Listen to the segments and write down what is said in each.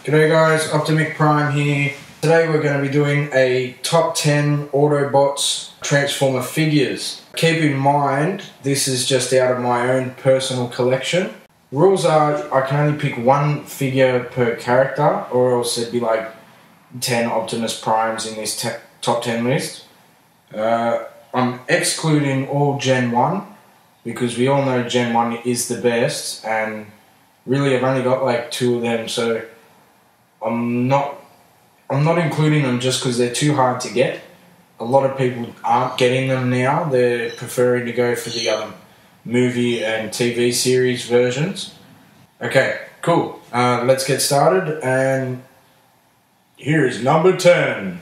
G'day guys, Optimus Prime here. Today we're going to be doing a top 10 Autobots Transformer figures. Keep in mind, this is just out of my own personal collection. Rules are, I can only pick one figure per character, or else it'd be like 10 Optimus Primes in this top 10 list. I'm excluding all Gen 1, because we all know Gen 1 is the best, and really I've only got like 2 of them, so I'm not including them just because they're too hard to get. A lot of people aren't getting them now. They're preferring to go for the movie and TV series versions. Okay, cool. Let's get started, and here is number 10.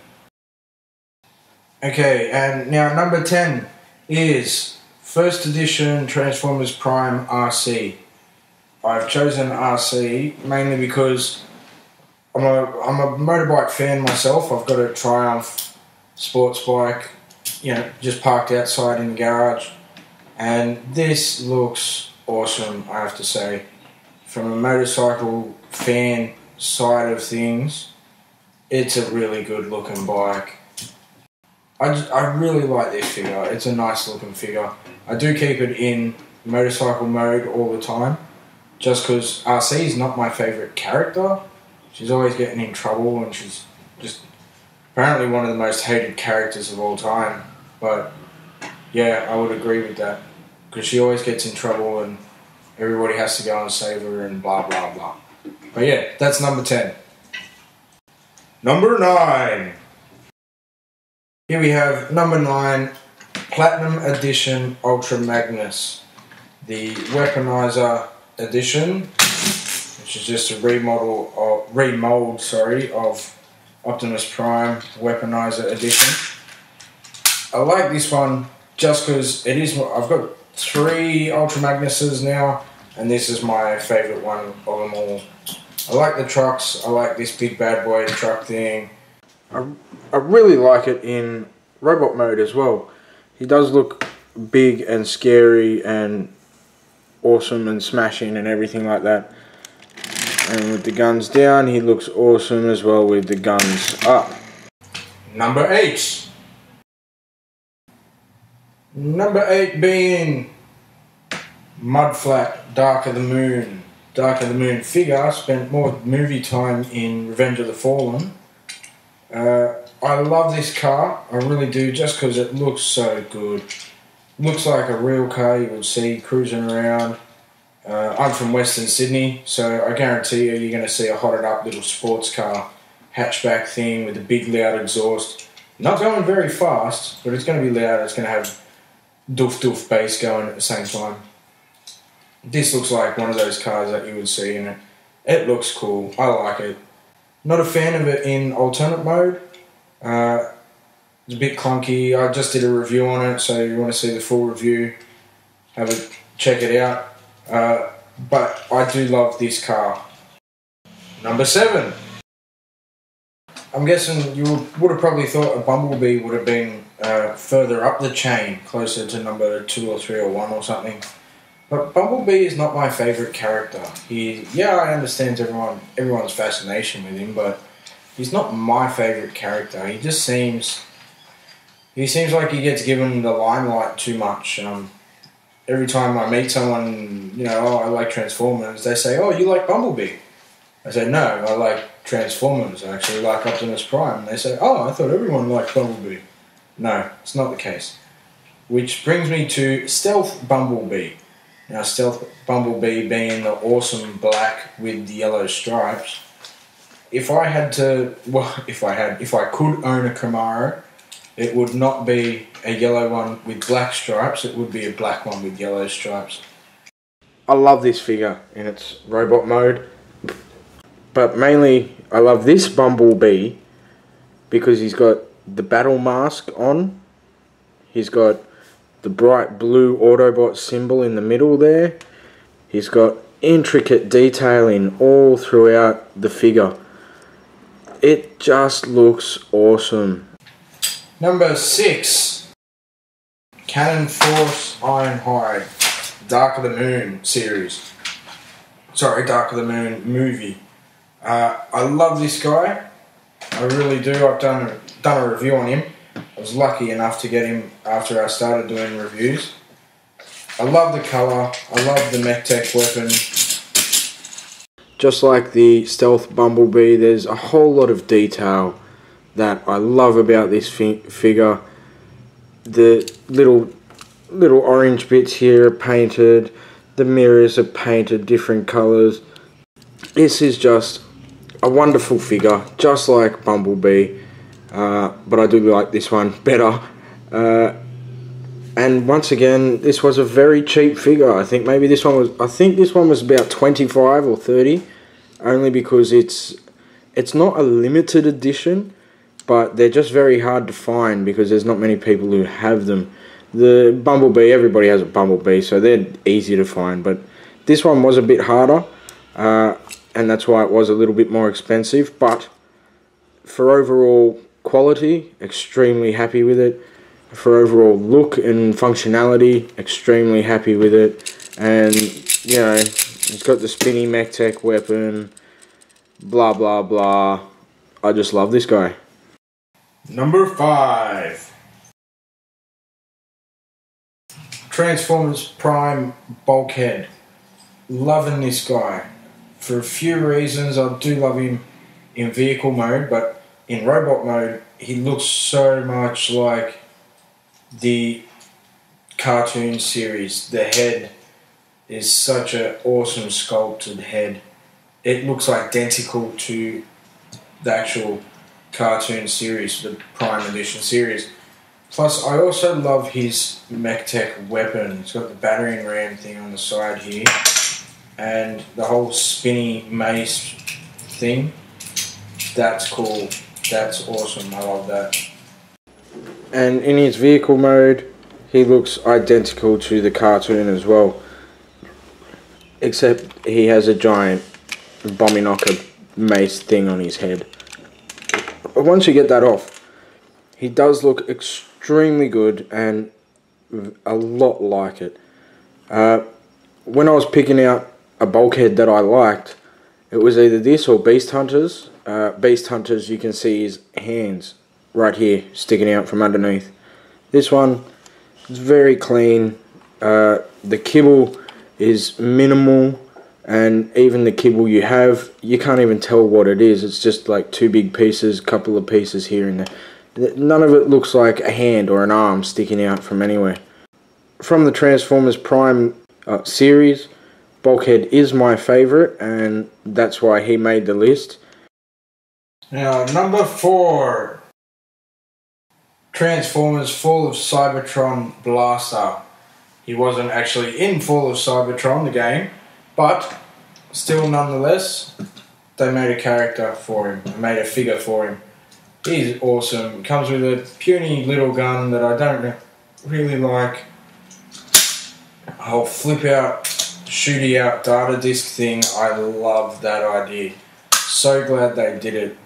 Okay, and now number 10 is first edition Transformers Prime RC. I've chosen RC mainly because I'm a motorbike fan myself. I've got a Triumph sports bike, just parked outside in the garage, and this looks awesome, I have to say. From a motorcycle fan side of things, it's a really good looking bike. I really like this figure. It's a nice looking figure. I do keep it in motorcycle mode all the time, just because RC is not my favourite character. She's always getting in trouble, and she's just apparently one of the most hated characters of all time. But yeah, I would agree with that, because she always gets in trouble and everybody has to go and save her and blah blah blah. But yeah, that's number 10. Number 9. Here we have number 9, Platinum Edition Ultra Magnus, the Weaponizer Edition, which is just a remold of Optimus Prime Weaponizer Edition. I like this one just because it is. I've got 3 Ultra Magnuses now, and this is my favourite one of them all. I like the trucks. I like this big bad boy truck thing. I really like it in robot mode as well. He does look big and scary and awesome and smashing and everything like that. And with the guns down, he looks awesome as well with the guns up. Number 8. Number 8 being Mudflat, Dark of the Moon. Dark of the Moon figure. Spent more movie time in Revenge of the Fallen. I love this car, I really do, just because it looks so good. Looks like a real car you would see cruising around. I'm from Western Sydney, so I guarantee you're going to see a hotted up little sports car hatchback thing with a big loud exhaust. Not going very fast, but it's going to be loud. It's going to have doof doof bass going at the same time. This looks like one of those cars that you would see in it. It looks cool. I like it. Not a fan of it in alternate mode. It's a bit clunky. I just did a review on it, so if you want to see the full review, check it out. But I do love this car. Number 7. I'm guessing you would have probably thought a Bumblebee would have been further up the chain, closer to number 2 or 3 or 1 or something. But Bumblebee is not my favourite character. I understand everyone's fascination with him, but he's not my favourite character. He just seems like he gets given the limelight too much. Every time I meet someone, I like Transformers, they say, oh, you like Bumblebee? I say, no, I like Transformers. I actually like Optimus Prime. And they say, oh, I thought everyone liked Bumblebee. No, it's not the case. Which brings me to Stealth Bumblebee. Now, Stealth Bumblebee being the awesome black with the yellow stripes. If I could own a Camaro, it would not be a yellow one with black stripes, it would be a black one with yellow stripes. I love this figure in its robot mode, but mainly I love this Bumblebee because he's got the battle mask on, he's got the bright blue Autobot symbol in the middle there, he's got intricate detailing all throughout the figure. It just looks awesome. Number 6, Cannon Force Ironhide, Dark of the Moon series. Sorry, Dark of the Moon movie. I love this guy. I really do. I've done a review on him. I was lucky enough to get him after I started doing reviews. I love the colour. I love the mech tech weapon. Just like the stealth Bumblebee, there's a whole lot of detail that I love about this figure. The little orange bits here are painted. The mirrors are painted different colours. This is just a wonderful figure, just like Bumblebee, but I do like this one better. And once again, this was a very cheap figure. I think this one was about 25 or 30, only because it's not a limited edition, but they're just very hard to find because there's not many people who have them. The Bumblebee, everybody has a Bumblebee, so they're easy to find, but this one was a bit harder, and that's why it was a little bit more expensive. But for overall quality, extremely happy with it. For overall look and functionality, extremely happy with it. And, you know, it's got the spinny mech tech weapon, blah blah blah. I just love this guy. Number 5. Transformers Prime Bulkhead. Loving this guy. For a few reasons. I do love him in vehicle mode, but in robot mode, he looks so much like the cartoon series. The head is such an awesome sculpted head. It looks identical to the actual cartoon series, the Prime Edition series. Plus, I also love his mech tech weapon. It's got the battering ram thing on the side here, and the whole spinny mace thing. That's cool. That's awesome. I love that. And in his vehicle mode, he looks identical to the cartoon as well, except he has a giant bomby knocker mace thing on his head. But once you get that off, he does look extremely good and a lot like it. When I was picking out a Bulkhead that I liked, it was either this or Beast Hunters. Beast Hunters, you can see his hands right here sticking out from underneath. This one is very clean. The kibble is minimal, and even the kibble you have, you can't even tell what it is. It's just like two big pieces, couple of pieces here and there. None of it looks like a hand or an arm sticking out from anywhere. From the Transformers Prime series, Bulkhead is my favourite, and that's why he made the list. Now, number 4. Transformers Fall of Cybertron Blaster. He wasn't actually in Fall of Cybertron, the game, but still nonetheless, they made a character for him. They made a figure for him. He's awesome. Comes with a puny little gun that I don't really like. A whole flip out, shooty out data disc thing. I love that idea. So glad they did it.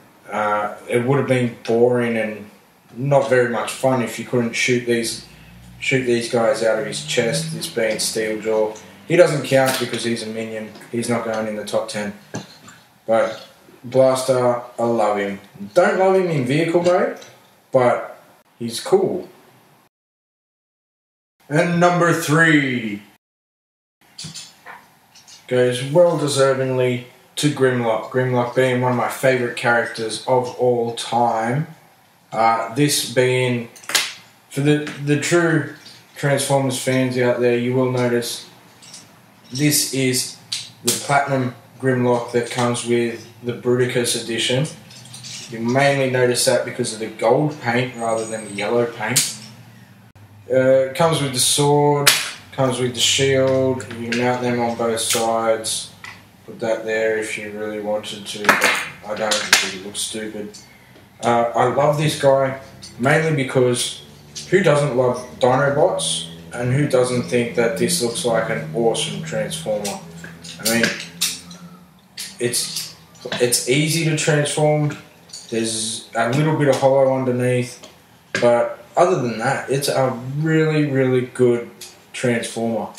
It would have been boring and not very much fun if you couldn't shoot these guys out of his chest, this being Steeljaw. He doesn't count because he's a minion. He's not going in the top 10. But Blaster, I love him. Don't love him in vehicle mode, but he's cool. And number 3 goes well deservingly to Grimlock. Grimlock being one of my favourite characters of all time. This being, for the true Transformers fans out there, you will notice this is the Platinum Grimlock that comes with the Bruticus edition. You mainly notice that because of the gold paint rather than the yellow paint. It comes with the sword, comes with the shield. You can mount them on both sides. Put that there if you really wanted to, but I don't think it looks stupid. I love this guy mainly because who doesn't love Dinobots, and who doesn't think that this looks like an awesome Transformer? I mean, it's easy to transform. There's a little bit of hollow underneath, but other than that, it's a really, really good Transformer.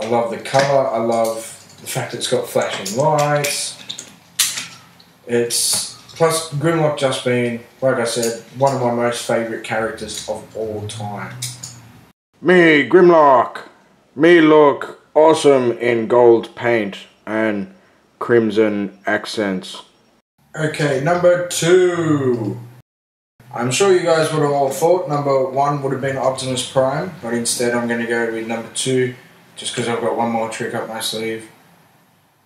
I love the colour. I love the fact that it's got flashing lights. It's plus Grimlock just being, like I said, one of my most favourite characters of all time. Me, Grimlock. Me look awesome in gold paint and crimson accents. Okay, number 2. I'm sure you guys would have all thought number 1 would have been Optimus Prime, but instead I'm going to go with number 2, just because I've got one more trick up my sleeve.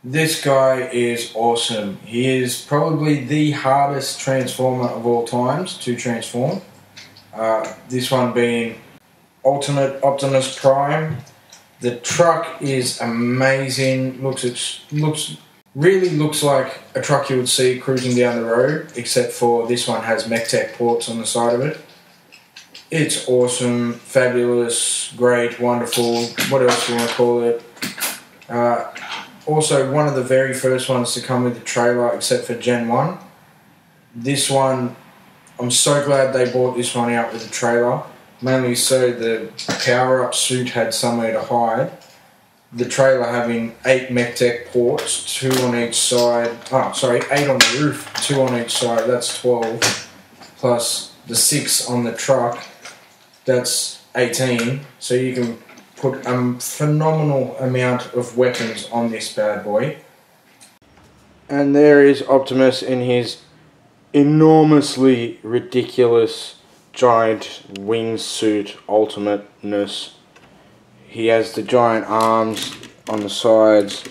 This guy is awesome. He is probably the hardest Transformer of all times to transform. This one being Ultimate Optimus Prime. The truck is amazing. Really looks like a truck you would see cruising down the road, except for this one has MechTech ports on the side of it. It's awesome, fabulous, great, wonderful, what else do you want to call it. Also, one of the very first ones to come with the trailer, except for Gen 1. This one, I'm so glad they brought this one out with the trailer, mainly so the power-up suit had somewhere to hide. The trailer having 8 MechTech ports, 2 on each side, 8 on the roof, 2 on each side, that's 12, plus the 6 on the truck, that's 18, so you can put a phenomenal amount of weapons on this bad boy. And there is Optimus in his enormously ridiculous giant wingsuit ultimateness. He has the giant arms on the sides,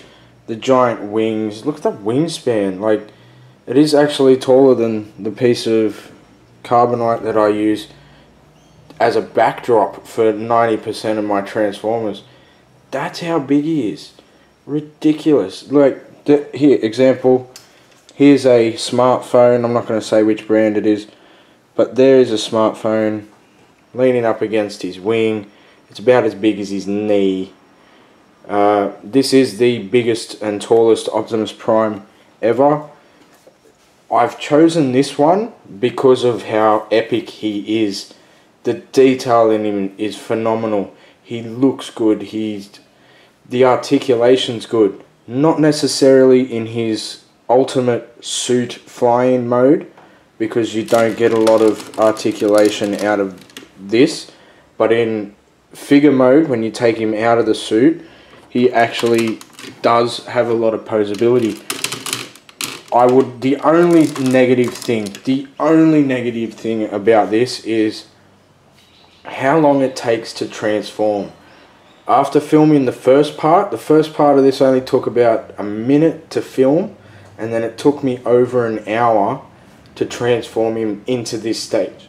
the giant wings. Look at that wingspan. Like, it is actually taller than the piece of carbonite that I use as a backdrop for 90% of my Transformers. That's how big he is. Ridiculous. Like, here, example. Here's a smartphone. I'm not going to say which brand it is, but there is a smartphone leaning up against his wing. It's about as big as his knee. This is the biggest and tallest Optimus Prime ever. I've chosen this one because of how epic he is. The detail in him is phenomenal. He looks good. The articulation's good. Not necessarily in his ultimate suit flying mode, because you don't get a lot of articulation out of this, but in figure mode, when you take him out of the suit, he actually does have a lot of posability. The only negative thing about this is how long it takes to transform. After filming the first part of this only took about a minute to film, and then it took me over an hour to transform him into this stage.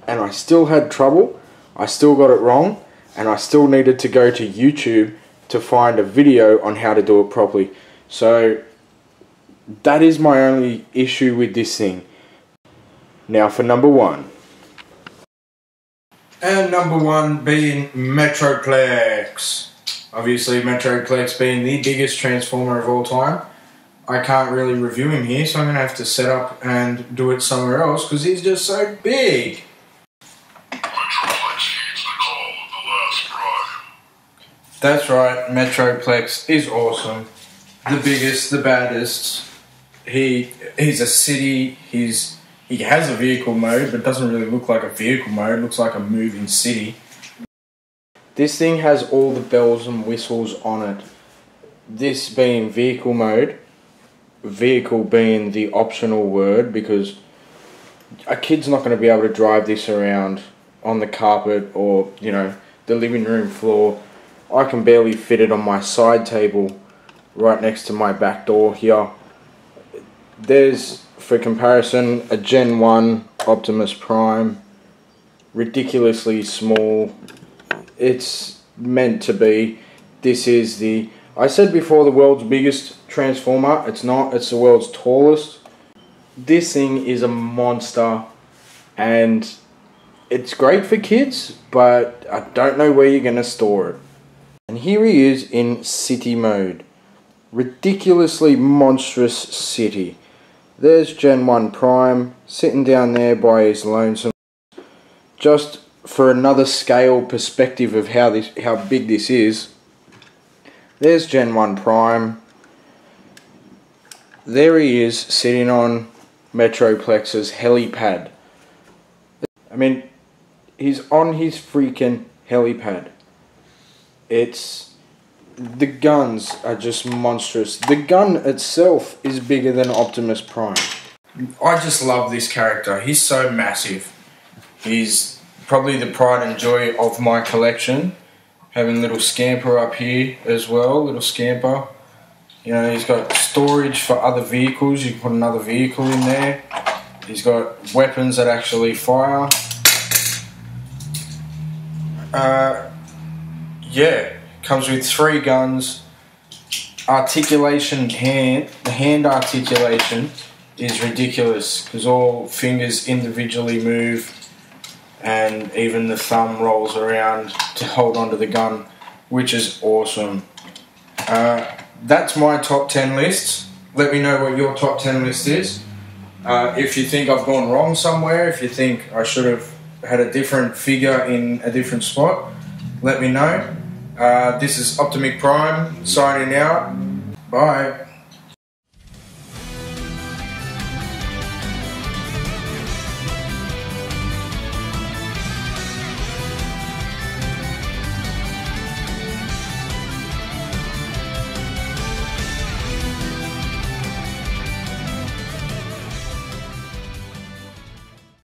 And I still had trouble, I still got it wrong, and I still needed to go to YouTube to find a video on how to do it properly. So that is my only issue with this thing. Now for number 1. And number 1 being Metroplex. Obviously Metroplex being the biggest Transformer of all time. I can't really review him here, so I'm going to have to set up and do it somewhere else because he's just so big. That's right, Metroplex is awesome. The biggest, the baddest. He's a city, he has a vehicle mode, but doesn't really look like a vehicle mode, it looks like a moving city. This thing has all the bells and whistles on it. This being vehicle mode, vehicle being the optional word, because a kid's not going to be able to drive this around on the carpet or, you know, the living room floor. I can barely fit it on my side table right next to my back door here. There's, for comparison, a Gen 1 Optimus Prime. Ridiculously small. It's meant to be. This is I said before, the world's biggest Transformer. It's not, it's the world's tallest. This thing is a monster, and it's great for kids, but I don't know where you're going to store it. And here he is in city mode. Ridiculously monstrous city. There's Gen 1 Prime sitting down there by his lonesome. Just for another scale perspective of how big this is. There's Gen 1 Prime. there he is sitting on Metroplex's helipad. I mean, he's on his freaking helipad. The guns are just monstrous. The gun itself is bigger than Optimus Prime. I just love this character. He's so massive. He's probably the pride and joy of my collection. Having little Scamper up here as well, little Scamper. You know, he's got storage for other vehicles. You can put another vehicle in there. He's got weapons that actually fire. Yeah, comes with 3 guns. Articulation, the hand articulation is ridiculous because all fingers individually move and even the thumb rolls around to hold onto the gun, which is awesome. That's my top 10 list. Let me know what your top 10 list is. If you think I've gone wrong somewhere, if you think I should have had a different figure in a different spot, let me know. This is Optimus Prime signing out. Bye.